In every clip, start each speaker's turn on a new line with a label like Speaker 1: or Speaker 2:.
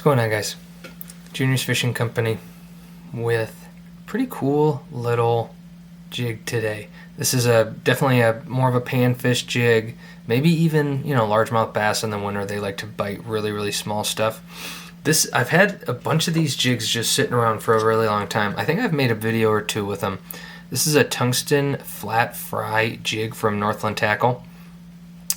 Speaker 1: going on, guys? Junior's Fishing Company with pretty cool little jig today. This is definitely a more of a panfish jig, maybe even largemouth bass in the winter. They like to bite really small stuff. I've had a bunch of these jigs just sitting around for a really long time. I think I've made a video or two with them. This is a tungsten flat fry jig from Northland tackle.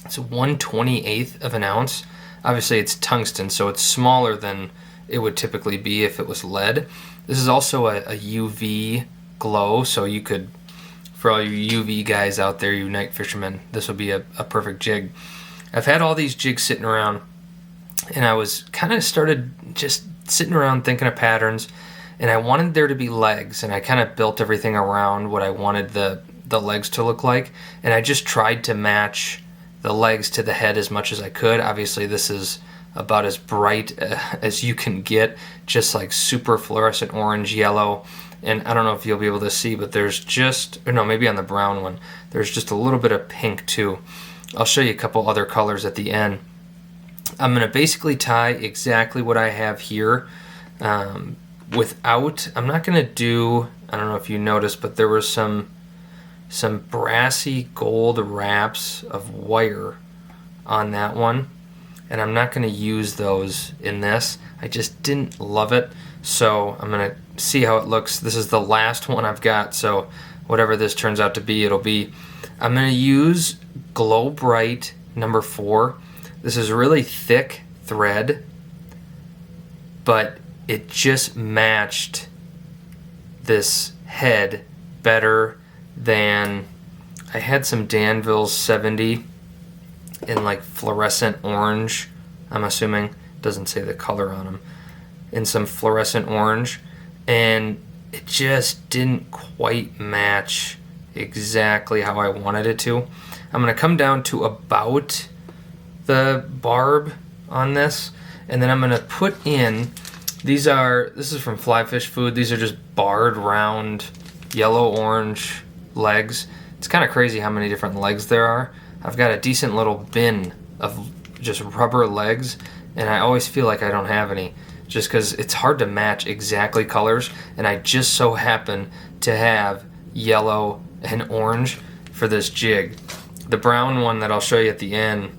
Speaker 1: It's 1/28 of an ounce. Obviously it's tungsten, so it's smaller than it would typically be if it was lead. This is also a UV glow, so you could, for all you UV guys out there, you night fishermen, this would be a perfect jig. I've had all these jigs sitting around, and I was kind of started just sitting around thinking of patterns, and I wanted there to be legs, and I kind of built everything around what I wanted the legs to look like, and I just tried to match the legs to the head as much as I could. Obviously this is about as bright as you can get, just like super fluorescent orange, yellow, and I don't know if you'll be able to see, but there's just, or no, maybe on the brown one, there's just a little bit of pink too. I'll show you a couple other colors at the end. I'm going to basically tie exactly what I have here I'm not going to do, I don't know if you noticed, but there was some brassy gold wraps of wire on that one, and I'm not going to use those in this. I just didn't love it, so I'm going to see how it looks. This is the last one I've got, so whatever this turns out to be, it'll be. I'm going to use Glo-Brite number 4. This is really thick thread, but it just matched this head better than, I had some Danville's 70 in like fluorescent orange, I'm assuming, doesn't say the color on them, in some fluorescent orange, and it just didn't quite match exactly how I wanted it to. I'm going to come down to about the barb on this, and then I'm going to put in, this is from Fly Fish Food, these are just barred round yellow-orange legs. It's kind of crazy how many different legs there are. I've got a decent little bin of just rubber legs, and I always feel like I don't have any, just because it's hard to match exactly colors, and I just so happen to have yellow and orange for this jig. The brown one that I'll show you at the end,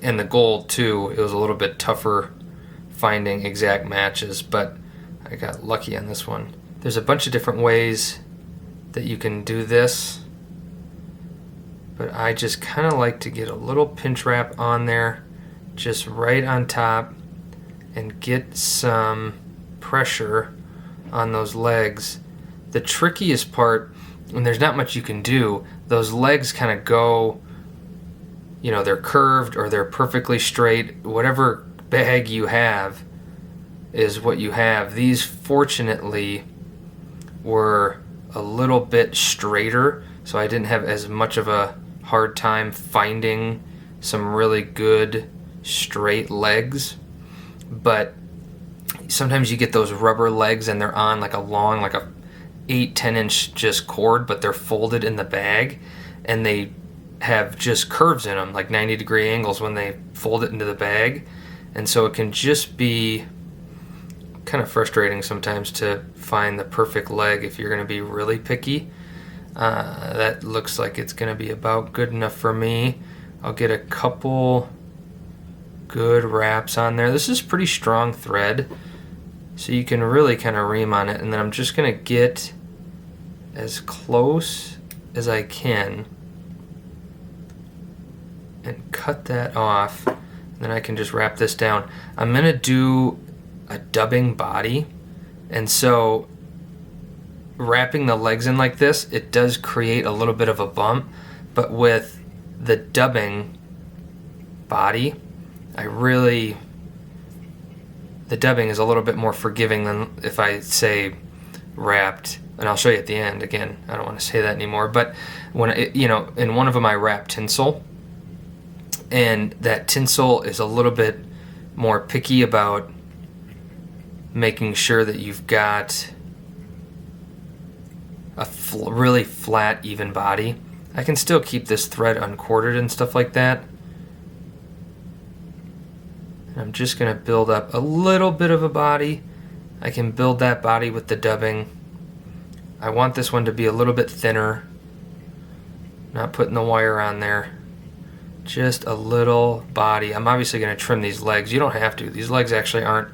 Speaker 1: and the gold too, it was a little bit tougher finding exact matches, but I got lucky on this one. There's a bunch of different ways that you can do this, but I just kind of like to get a little pinch wrap on there, just right on top, and get some pressure on those legs. The trickiest part, and there's not much you can do, those legs kind of go, they're curved or they're perfectly straight. Whatever bag you have is what you have. These fortunately were a little bit straighter, so I didn't have as much of a hard time finding some really good straight legs. But sometimes you get those rubber legs and they're on like a long, like a 8-10 inch just cord, but they're folded in the bag, and they have just curves in them, like 90-degree angles when they fold it into the bag, and so it can just be kind of frustrating sometimes to find the perfect leg if you're going to be really picky. That looks like it's going to be about good enough for me. I'll get a couple good wraps on there. This is pretty strong thread, so you can really kind of ream on it, and then I'm just going to get as close as I can and cut that off, and then I can just wrap this down. I'm going to do a dubbing body, and so wrapping the legs in like this, it does create a little bit of a bump, but with the dubbing body, the dubbing is a little bit more forgiving than if I say wrapped, and I'll show you at the end. Again, I don't want to say that anymore, but when in one of them I wrap tinsel, and that tinsel is a little bit more picky about making sure that you've got a really flat, even body. I can still keep this thread uncorded and stuff like that, And I'm just going to build up a little bit of a body. I can build that body with the dubbing. I want this one to be a little bit thinner. Not putting the wire on there. Just a little body. I'm obviously going to trim these legs. You don't have to. These legs actually aren't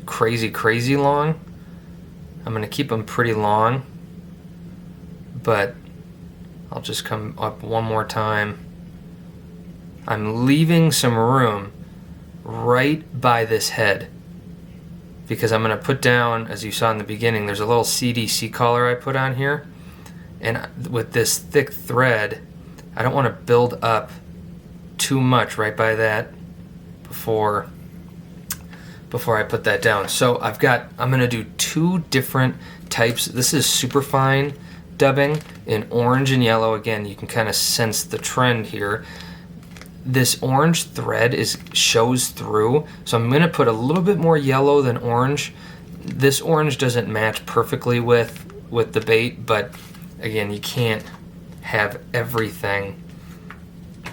Speaker 1: crazy long. I'm going to keep them pretty long. But I'll just come up one more time. I'm leaving some room right by this head, because I'm going to put down, as you saw in the beginning, there's a little CDC collar I put on here, and with this thick thread I don't want to build up too much right by that before I put that down. So I'm going to do two different types. This is super fine dubbing in orange and yellow. Again, you can kind of sense the trend here. This orange thread shows through, so I'm going to put a little bit more yellow than orange. This orange doesn't match perfectly with the bait, but again, you can't have everything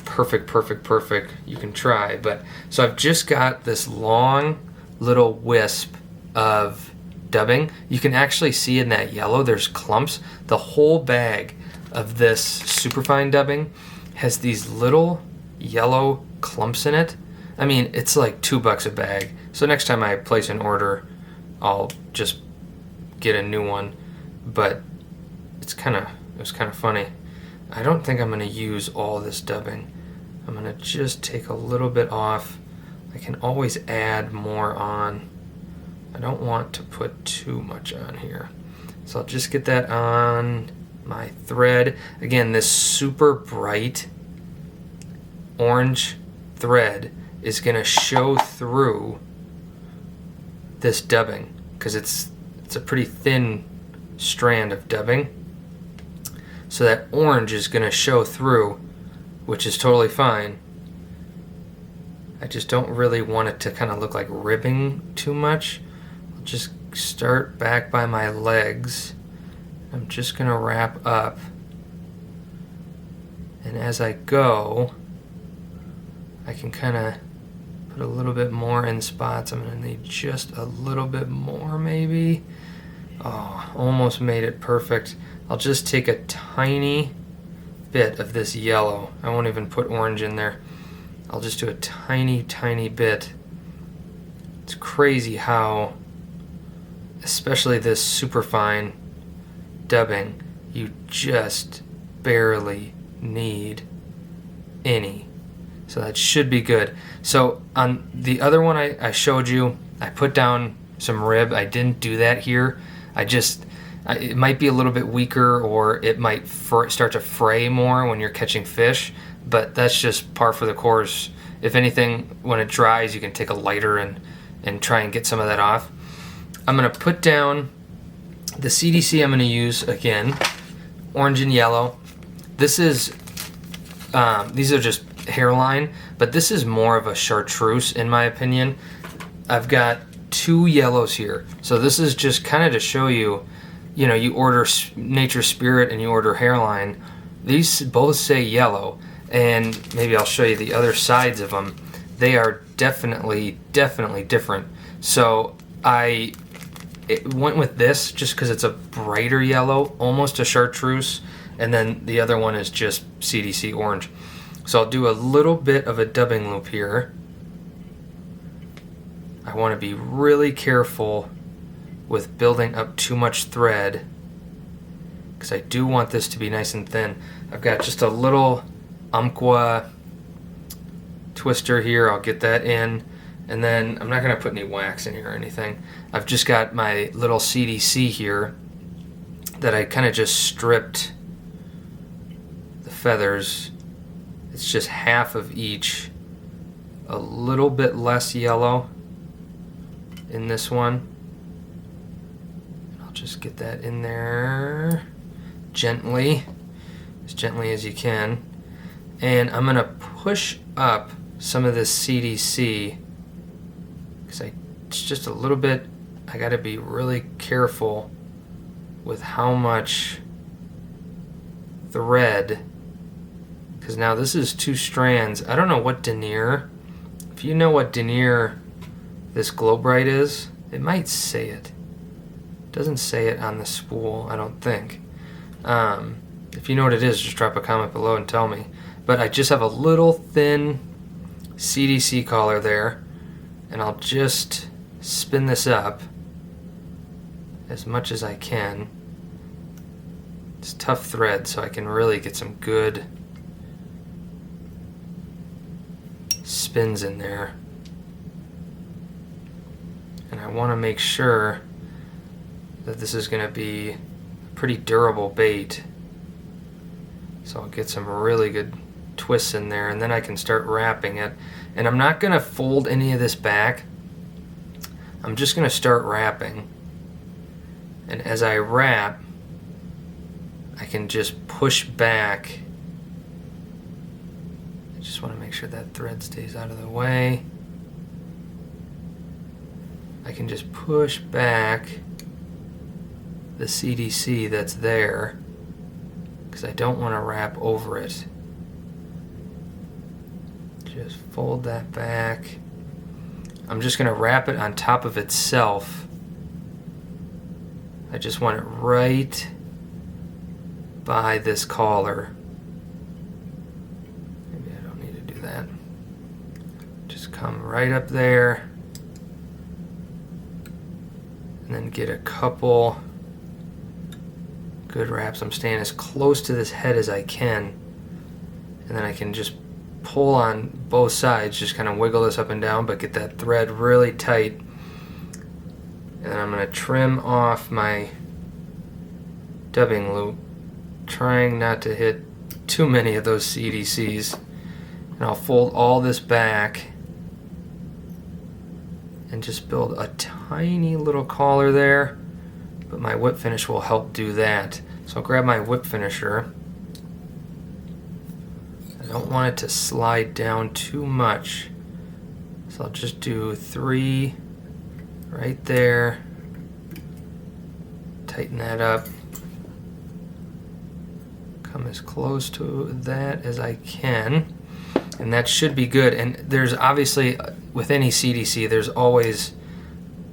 Speaker 1: perfect. You can try, but so I've just got this long little wisp of dubbing. You can actually see in that yellow there's clumps. The whole bag of this superfine dubbing has these little yellow clumps in it. I mean, it's like $2 a bag. So next time I place an order, I'll just get a new one. But it was kind of funny. I don't think I'm going to use all this dubbing. I'm going to just take a little bit off. I can always add more on. I don't want to put too much on here. So I'll just get that on my thread. Again, this super bright orange thread is going to show through this dubbing because it's a pretty thin strand of dubbing. So that orange is going to show through, which is totally fine. I just don't really want it to kind of look like ribbing too much. I'll just start back by my legs. I'm just going to wrap up. And as I go, I can kind of put a little bit more in spots. I'm going to need just a little bit more maybe. Oh, almost made it perfect. I'll just take a tiny bit of this yellow. I won't even put orange in there. I'll just do a tiny bit. It's crazy how, especially this super fine dubbing, you just barely need any. So that should be good. So on the other one I showed you, I put down some rib. I didn't do that here. It might be a little bit weaker, or it might start to fray more when you're catching fish, but that's just par for the course. If anything, when it dries, you can take a lighter and try and get some of that off. I'm going to put down the CDC I'm going to use, again, orange and yellow. This is, these are just hairline, but this is more of a chartreuse in my opinion. I've got two yellows here. So this is just kind of to show you, you order Nature Spirit and you order hairline. These both say yellow, and maybe I'll show you the other sides of them. They are definitely different. So I went with this just because it's a brighter yellow, almost a chartreuse, and then the other one is just CDC orange. So I'll do a little bit of a dubbing loop here. I want to be really careful with building up too much thread because I do want this to be nice and thin. I've got just a little Umpqua twister here. I'll get that in, and then I'm not going to put any wax in here or anything. I've just got my little CDC here that I kind of just stripped the feathers. It's just half of each, a little bit less yellow in this one. I'll just get that in there gently, as gently as you can. And I'm going to push up some of this CDC because it's just a little bit, I got to be really careful with how much thread, because now this is two strands. I don't know what denier, if you know what denier this Glo-Brite is. It might say it. It doesn't say it on the spool, I don't think. If you know what it is, just drop a comment below and tell me. But I just have a little thin CDC collar there, and I'll just spin this up as much as I can. It's tough thread, so I can really get some good spins in there. And I want to make sure that this is going to be a pretty durable bait. So I'll get some really good twists in there, and then I can start wrapping it. And I'm not going to fold any of this back. I'm just going to start wrapping. And as I wrap, I can just push back. I just want to make sure that thread stays out of the way. I can just push back the CDC that's there because I don't want to wrap over it. Just fold that back. I'm just going to wrap it on top of itself. I just want it right by this collar. Maybe I don't need to do that. Just come right up there and then get a couple good wraps. I'm staying as close to this head as I can, and then I can just pull on both sides, just kind of wiggle this up and down, but get that thread really tight. And then I'm going to trim off my dubbing loop, trying not to hit too many of those CDCs. And I'll fold all this back and just build a tiny little collar there, but my whip finish will help do that. So I'll grab my whip finisher. I don't want it to slide down too much, so I'll just do 3 right there. Tighten that up. Come as close to that as I can, and that should be good. And there's obviously, with any CDC, there's always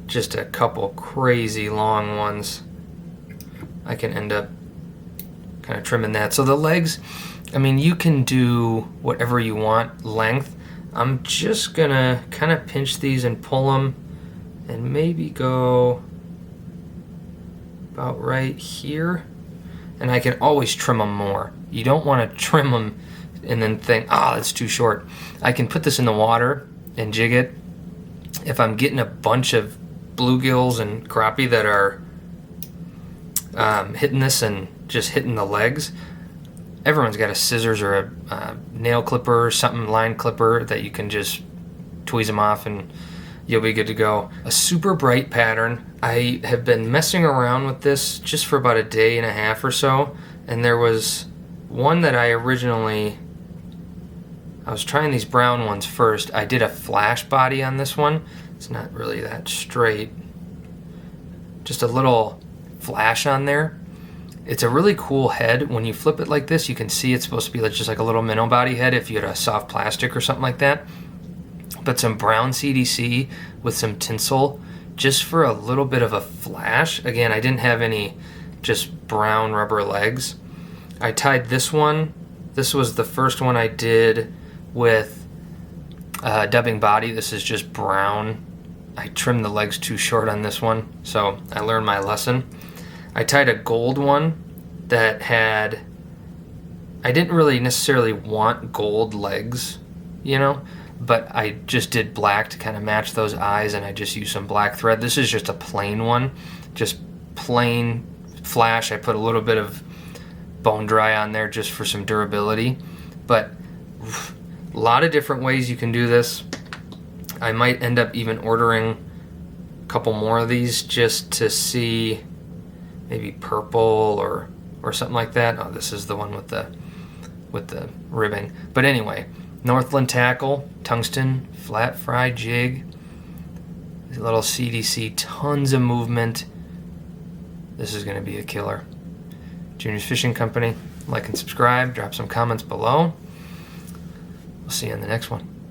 Speaker 1: just a couple crazy long ones. I can end up kind of trimming that. So the legs, I mean, you can do whatever you want length. I'm just gonna kind of pinch these and pull them and maybe go about right here. And I can always trim them more. You don't want to trim them and then think, oh, that's too short. I can put this in the water and jig it. If I'm getting a bunch of bluegills and crappie that are hitting this and just hitting the legs, everyone's got a scissors or a nail clipper or something, line clipper, that you can just tweeze them off and you'll be good to go. A super bright pattern. I have been messing around with this just for about a day and a half or so, and there was one that I was trying these brown ones first. I did a flash body on this one. It's not really that straight. Just a little flash on there. It's a really cool head. When you flip it like this, you can see it's supposed to be just like a little minnow body head if you had a soft plastic or something like that. But some brown CDC with some tinsel just for a little bit of a flash. Again, I didn't have any just brown rubber legs. I tied this one. This was the first one I did with dubbing body. This is just brown. I trimmed the legs too short on this one, so I learned my lesson. I tied a gold one that had, I didn't really necessarily want gold legs, you know, but I just did black to kind of match those eyes, and I just used some black thread. This is just a plain one, just plain flash. I put a little bit of bone dry on there just for some durability, but a lot of different ways you can do this. I might end up even ordering a couple more of these just to see maybe purple or something like that. Oh, this is the one with the ribbing. But anyway, Northland tackle, tungsten, flat fry jig, little CDC, tons of movement. This is going to be a killer. Junior's Fishing Company. Like and subscribe. Drop some comments below. We'll see you in the next one.